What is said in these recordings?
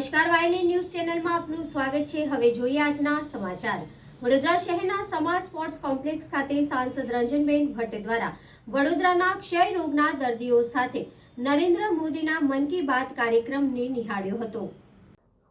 નમસ્કાર, Wyllie news ચેનલમાં આપનું સ્વાગત છે। હવે જોઈએ આજના સમાચાર। વડોદરા શહેરના સમા સ્પોર્ટ્સ કોમ્પ્લેક્સ ખાતે સાંસદ રંજનબેન ભટ્ટ દ્વારા વડોદરાના ક્ષય રોગના દર્દીઓ સાથે નરેન્દ્ર મોદીના મન કી બાત કાર્યક્રમને નિહાળ્યો હતો।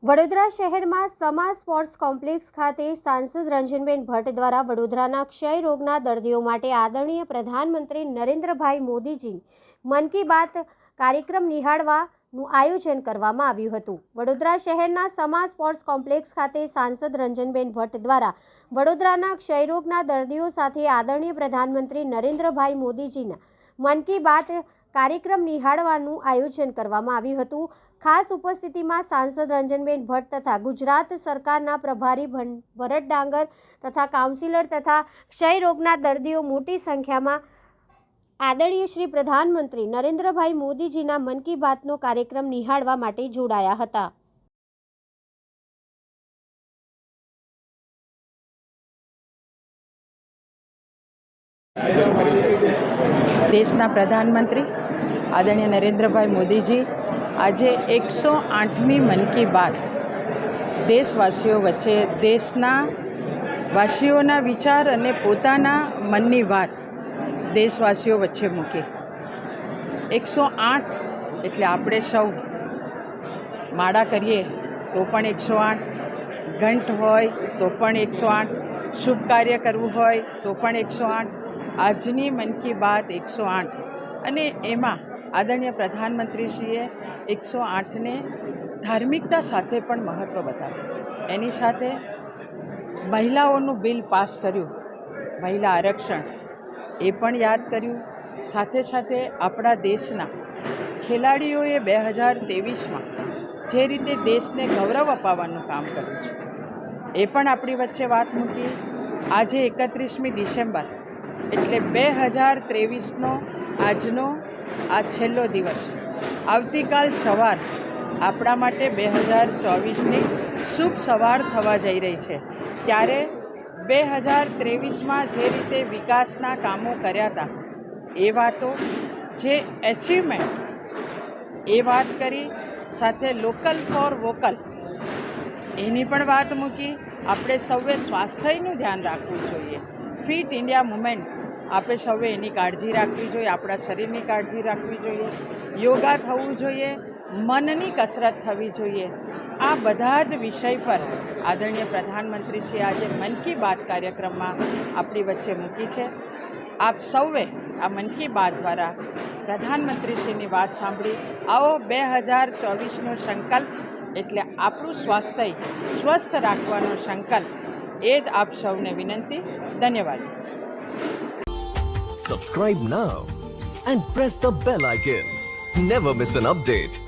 વડોદરા શહેરમાં સમા સ્પોર્ટ્સ કોમ્પ્લેક્સ ખાતે સાંસદ રંજનબેન ભટ્ટ દ્વારા વડોદરાના ક્ષય રોગના દર્દીઓ માટે આદરણીય પ્રધાનમંત્રી નરેન્દ્રભાઈ મોદીજી મન કી બાત કાર્યક્રમ નિહાળવાનું આયોજન કરવામાં આવ્યું હતું। વડોદરા શહેરના સમા સ્પોર્ટ્સ કોમ્પ્લેક્સ ખાતે સાંસદ રંજનબેન ભટ્ટ દ્વારા વડોદરાના ક્ષયરોગના દર્દીઓ સાથે આદરણીય પ્રધાનમંત્રી નરેન્દ્રભાઈ મોદીજીના મન કી બાત કાર્યક્રમ નિહાળવાનું આયોજન કરવામાં આવ્યું હતું। ખાસ ઉપસ્થિતિમાં સાંસદ રંજનબેન ભટ્ટ તથા ગુજરાત સરકારના પ્રભારી ભરત ડાંગર તથા કાઉન્સિલર તથા ક્ષયરોગના દર્દીઓ મોટી સંખ્યામાં આદરણીય શ્રી પ્રધાનમંત્રી નરેન્દ્રભાઈ મોદીજીના મન કી બાતનો કાર્યક્રમ નિહાળવા માટે જોડાયા હતા। દેશના પ્રધાનમંત્રી આદરણીય નરેન્દ્રભાઈ મોદીજી આજે 108મી મન કી બાત દેશવાસીઓ વચ્ચે દેશના વાસીઓના વિચાર અને પોતાના મનની વાત દેશવાસીઓ વચ્ચે મૂકી। 108 એટલે આપણે સૌ માળા કરીએ તો પણ 108, ઘંટ હોય તો પણ 108, શુભ કાર્ય કરવું હોય તો પણ 108। આજની મન કી બાત 108 અને એમાં આદરણીય પ્રધાનમંત્રીશ્રીએ 108ને ધાર્મિકતા સાથે પણ મહત્ત્વ બતાવ્યું। એની સાથે મહિલાઓનું બિલ પાસ કર્યું, મહિલા આરક્ષણ એ પણ યાદ કર્યું। સાથે સાથે આપણા દેશના ખેલાડીઓએ 2023માં જે રીતે દેશને ગૌરવ અપાવવાનું કામ કર્યું છે એ પણ આપણી વચ્ચે વાત મૂકી। આજે 31મી ડિસેમ્બર એટલે 2023નો આજનો આ છેલ્લો દિવસ। આવતીકાલ સવાર આપણા માટે 2024ની શુભ સવાર થવા જઈ રહી છે। ત્યારે 2023માં જે રીતે વિકાસના કામો કર્યા હતા એ વાતો, જે એચિવમેન્ટ એ વાત કરી, સાથે લોકલ ફોર વોકલ એની પણ વાત મૂકી। આપણે સૌએ સ્વાસ્થ્યનું ધ્યાન રાખવું જોઈએ, ફિટ ઇન્ડિયા મુવમેન્ટ આપણે સૌએ એની કાળજી રાખવી જોઈએ, આપણા શરીરની કાળજી રાખવી જોઈએ, યોગા થવું જોઈએ, મનની કસરત થવી જોઈએ। આ બધા જ વિષય પર આદરણીય પ્રધાનમંત્રીશ્રીએ આજે મન કી બાત કાર્યક્રમમાં આપણી વચ્ચે મૂકી છે। આપ સૌએ આ મન કી બાત દ્વારા પ્રધાનમંત્રીશ્રીની વાત સાંભળી આવો 2024નો સંકલ્પ એટલે આપણું સ્વાસ્થ્ય સ્વસ્થ રાખવાનો સંકલ્પ, એ જ આપ સૌને વિનંતી। ધન્યવાદ। Subscribe now and press the bell icon. Never miss an update.